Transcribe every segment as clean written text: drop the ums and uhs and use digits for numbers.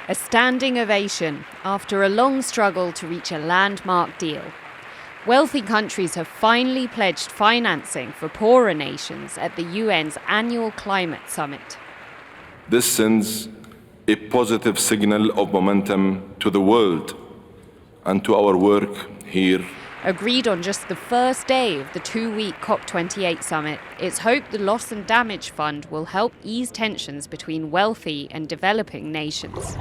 A standing ovation after a long struggle to reach a landmark deal. Wealthy countries have finally pledged financing for poorer nations at the UN's annual climate summit. This sends a positive signal of momentum to the world and to our work here. Agreed on just the first day of the 2-week COP28 summit, it's hoped the Loss and Damage Fund will help ease tensions between wealthy and developing nations.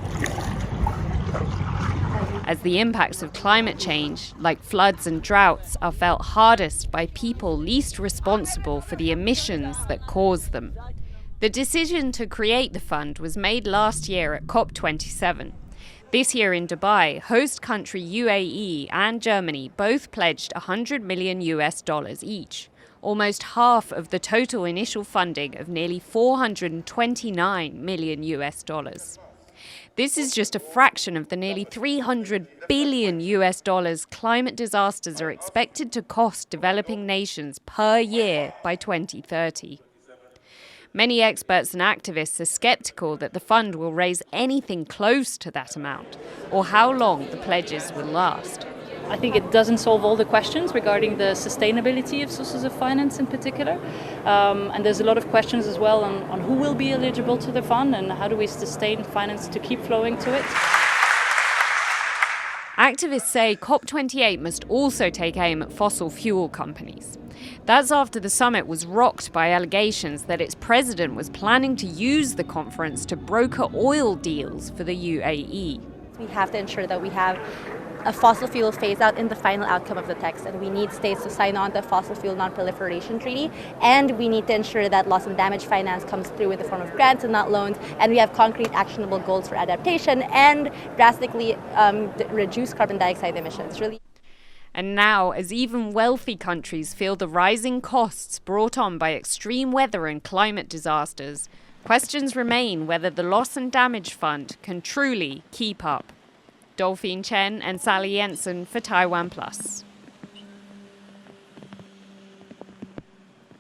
As the impacts of climate change, like floods and droughts, are felt hardest by people least responsible for the emissions that cause them. The decision to create the fund was made last year at COP27. This year in Dubai, host country UAE and Germany both pledged $100 million each, almost half of the total initial funding of nearly $429 million. This is just a fraction of the nearly $300 billion climate disasters are expected to cost developing nations per year by 2030. Many experts and activists are skeptical that the fund will raise anything close to that amount, or how long the pledges will last. I think it doesn't solve all the questions regarding the sustainability of sources of finance in particular. And there's a lot of questions as well on who will be eligible to the fund and how do we sustain finance to keep flowing to it. Activists say COP28 must also take aim at fossil fuel companies. That's after the summit was rocked by allegations that its president was planning to use the conference to broker oil deals for the UAE. We have to ensure that we have a fossil fuel phase out in the final outcome of the text, and we need states to sign on the Fossil Fuel Non-Proliferation Treaty, and we need to ensure that loss and damage finance comes through in the form of grants and not loans, and we have concrete actionable goals for adaptation and drastically reduce carbon dioxide emissions. And now, as even wealthy countries feel the rising costs brought on by extreme weather and climate disasters, questions remain whether the Loss and Damage Fund can truly keep up. Dolphine, Chen and Jensen for TaiwanPlus.